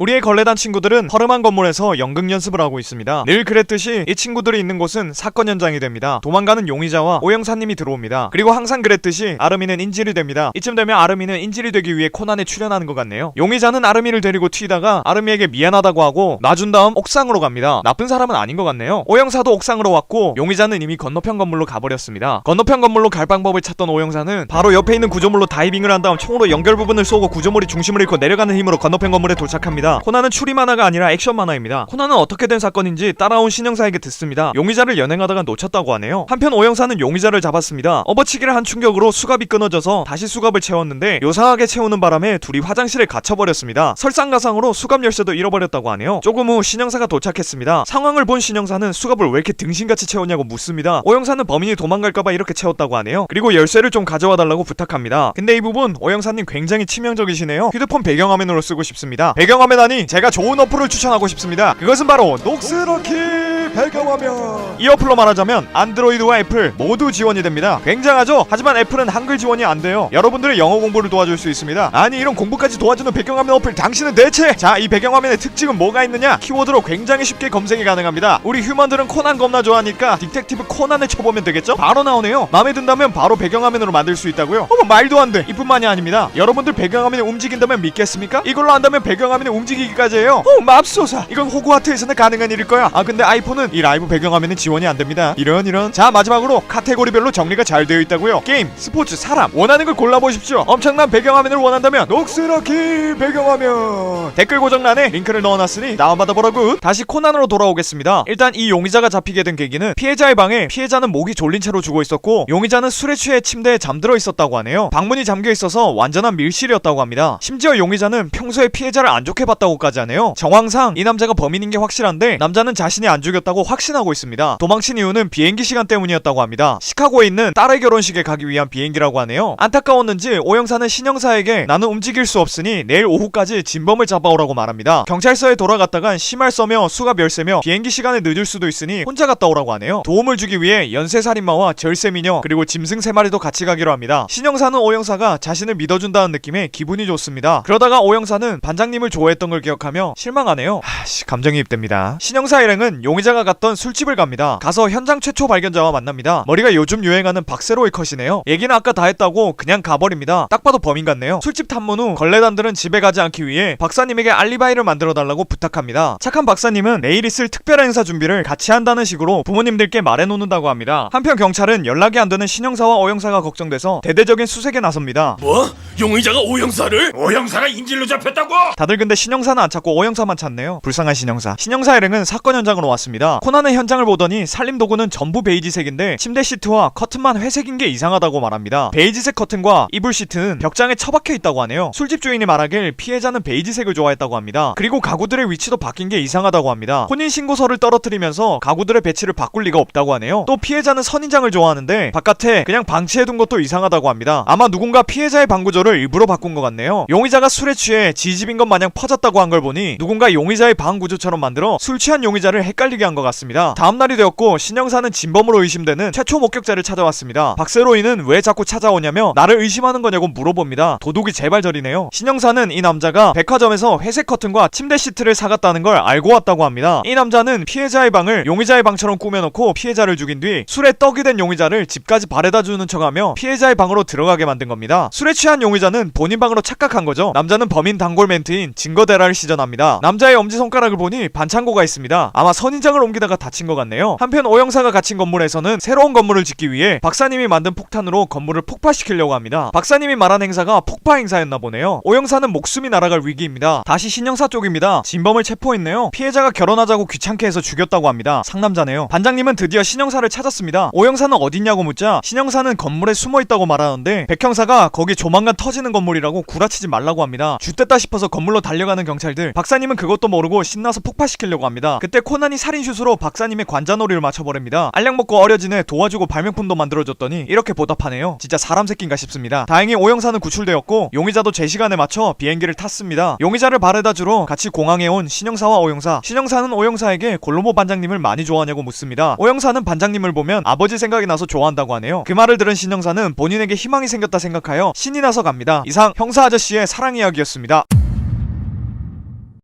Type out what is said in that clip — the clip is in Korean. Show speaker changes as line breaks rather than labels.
우리의 걸레단 친구들은 허름한 건물에서 연극 연습을 하고 있습니다. 늘 그랬듯이 이 친구들이 있는 곳은 사건 현장이 됩니다. 도망가는 용의자와 오영사님이 들어옵니다. 그리고 항상 그랬듯이 아름이는 인질이 됩니다. 이쯤 되면 아름이는 인질이 되기 위해 코난에 출연하는 것 같네요. 용의자는 아름이를 데리고 튀다가 아름이에게 미안하다고 하고 놔준 다음 옥상으로 갑니다. 나쁜 사람은 아닌 것 같네요. 오영사도 옥상으로 왔고 용의자는 이미 건너편 건물로 가버렸습니다. 건너편 건물로 갈 방법을 찾던 오영사는 바로 옆에 있는 구조물로 다이빙을 한 다음 총으로 연결 부분을 쏘고 구조물이 중심을 잃고 내려가는 힘으로 건너편 건물에 도착합니다. 코난은 추리 만화가 아니라 액션 만화입니다. 코난은 어떻게 된 사건인지 따라온 신형사에게 듣습니다. 용의자를 연행하다가 놓쳤다고 하네요. 한편 오영사는 용의자를 잡았습니다. 업어치기를 한 충격으로 수갑이 끊어져서 다시 수갑을 채웠는데 요상하게 채우는 바람에 둘이 화장실에 갇혀버렸습니다. 설상가상으로 수갑 열쇠도 잃어버렸다고 하네요. 조금 후 신형사가 도착했습니다. 상황을 본 신형사는 수갑을 왜 이렇게 등신같이 채웠냐고 묻습니다. 오영사는 범인이 도망갈까봐 이렇게 채웠다고 하네요. 그리고 열쇠를 좀 가져와달라고 부탁합니다. 근데 이 부분 오영사님 굉장히 치명적이시네요. 휴대폰 배경화면으로 쓰고 싶습니다. 배경화면 아니 제가 좋은 어플을 추천하고 싶습니다. 그것은 바로 녹스러키 배경화면. 이 어플로 말하자면 안드로이드와 애플 모두 지원이 됩니다. 굉장하죠? 하지만 애플은 한글 지원이 안 돼요. 여러분들의 영어 공부를 도와줄 수 있습니다. 아니 이런 공부까지 도와주는 배경화면 어플 당신은 대체 자 이 배경화면의 특징은 뭐가 있느냐? 키워드로 굉장히 쉽게 검색이 가능합니다. 우리 휴먼들은 코난 겁나 좋아하니까 디텍티브 코난을 쳐보면 되겠죠? 바로 나오네요. 마음에 든다면 바로 배경화면으로 만들 수 있다고요? 어머 말도 안 돼. 이뿐만이 아닙니다. 여러분들 배경화면이 움직인다면 믿겠습니까? 이걸로 한다면 배경화면이 움직이기까지 해요. 맙소사. 이건 호그와트에서는 가능한 일일 거야. 아 근데 아이폰은 이 라이브 배경화면은 지원이 안 됩니다. 이런 자 마지막으로 카테고리별로 정리가 잘 되어 있다고요. 게임, 스포츠, 사람 원하는 걸 골라보십시오. 엄청난 배경화면을 원한다면 녹스러키 배경화면. 댓글 고정란에 링크를 넣어놨으니 다운받아보라고. 다시 코난으로 돌아오겠습니다. 일단 이 용의자가 잡히게 된 계기는 피해자의 방에 피해자는 목이 졸린 채로 죽어 있었고 용의자는 술에 취해 침대에 잠들어 있었다고 하네요. 방문이 잠겨 있어서 완전한 밀실이었다고 합니다. 심지어 용의자는 평소에 피해자를 안 좋게 봤다고까지 하네요. 정황상 이 남자가 범인인 게 확실한데 남자는 자신이 안 죽였다고 확신하고 있습니다. 도망친 이유는 비행기 시간 때문이었다고 합니다. 시카고에 있는 딸의 결혼식에 가기 위한 비행기라고 하네요. 안타까웠는지 오영사는 신형사에게 나는 움직일 수 없으니 내일 오후까지 진범을 잡아오라고 말합니다. 경찰서에 돌아갔다간 심할 써며 수갑 열쇠며 비행기 시간에 늦을 수도 있으니 혼자 갔다 오라고 하네요. 도움을 주기 위해 연쇄살인마와 절세미녀 그리고 짐승 3마리도 같이 가기로 합니다. 신형사는 오영사가 자신을 믿어준다는 느낌에 기분이 좋습니다. 그러다가 오영사는 반장님을 좋아했던 걸 기억하며 실망하네요. 감정이입됩니다. 신형사 일행은 용의자가 갔던 술집을 갑니다. 가서 현장 최초 발견자와 만납니다. 머리가 요즘 유행하는 박세로의 컷이네요. 얘기는 아까 다 했다고 그냥 가버립니다. 딱 봐도 범인 같네요. 술집 탐문 후 걸레단들은 집에 가지 않기 위해 박사님에게 알리바이를 만들어달라고 부탁합니다. 착한 박사님은 내일 있을 특별 행사 준비를 같이 한다는 식으로 부모님들께 말해놓는다고 합니다. 한편 경찰은 연락이 안 되는 신형사와 오영사가 걱정돼서 대대적인 수색에 나섭니다.
뭐? 용의자가 오영사를? 오영사가 인질로 잡혔다고?
다들 근데 신형사는 안 찾고 오영사만 찾네요. 불쌍한 신형사. 신형사 일행은 사건 현장으로 왔습니다. 코난의 현장을 보더니 살림 도구는 전부 베이지색인데 침대 시트와 커튼만 회색인 게 이상하다고 말합니다. 베이지색 커튼과 이불 시트는 벽장에 처박혀 있다고 하네요. 술집 주인이 말하길 피해자는 베이지색을 좋아했다고 합니다. 그리고 가구들의 위치도 바뀐 게 이상하다고 합니다. 혼인신고서를 떨어뜨리면서 가구들의 배치를 바꿀 리가 없다고 하네요. 또 피해자는 선인장을 좋아하는데 바깥에 그냥 방치해둔 것도 이상하다고 합니다. 아마 누군가 피해자의 방 구조를 일부러 바꾼 것 같네요. 용의자가 술에 취해 지집인 것 마냥 퍼졌다고 한 걸 보니 누군가 용의자의 방 구조처럼 만들어 술 취한 용의자를 헷갈리게 한 것 같습니다. 다음날이 되었고 신형사는 진범으로 의심되는 최초 목격자를 찾아왔습니다. 박세로이는 왜 자꾸 찾아오냐며 나를 의심하는 거냐고 물어봅니다. 도둑이 제발 저리네요. 신형사는 이 남자가 백화점에서 회색 커튼과 침대 시트를 사갔다는 걸 알고 왔다고 합니다. 이 남자는 피해자의 방을 용의자의 방처럼 꾸며놓고 피해자를 죽인 뒤 술에 떡이 된 용의자를 집까지 바래다 주는 척하며 피해자의 방으로 들어가게 만든 겁니다. 술에 취한 용의자는 본인 방으로 착각한 거죠. 남자는 범인 단골 멘트인 증거대라를 시전합니다. 남자의 엄지손가락을 보니 반창고가 있습니다. 아마 선인장을 옮기다가 다친 것 같네요. 한편 오영사가 갇힌 건물에서는 새로운 건물을 짓기 위해 박사님이 만든 폭탄으로 건물을 폭파시키려고 합니다. 박사님이 말한 행사가 폭파 행사였나 보네요. 오영사는 목숨이 날아갈 위기입니다. 다시 신형사 쪽입니다. 진범을 체포했네요. 피해자가 결혼하자고 귀찮게 해서 죽였다고 합니다. 상남자네요. 반장님은 드디어 신형사를 찾았습니다. 오영사는 어딨냐고 묻자 신형사는 건물에 숨어있다고 말하는데 백형사가 거기 조만간 터지는 건물이라고 구라치지 말라고 합니다. 죗됐다 싶어서 건물로 달려가는 경찰들. 박사님은 그것도 모르고 신나서 폭파시키려고 합니다. 그때 코난이 살인슛으로 박사님의 관자놀이를 맞춰버립니다. 알약 먹고 어려진 애 도와주고 발명품도 만들어줬더니 이렇게 보답하네요. 진짜 사람 새끼인가 싶습니다. 다행히 오영사는 구출되었고 용의자도 제 시간에 맞춰 비행기를 탔습니다. 용의자를 바래다 주러 같이 공항에 온 신형사와 오영사. 신형사는 오영사에게 골로모 반장님을 많이 좋아하냐고 묻습니다. 오영사는 반장님을 보면 아버지 생각이 나서 좋아한다고 하네요. 그 말을 들은 신형사는 본인에게 희망이 생겼다 생각하여 신이 나서 갑니다. 이상 형사 아저씨의 사랑 이야기였습니다.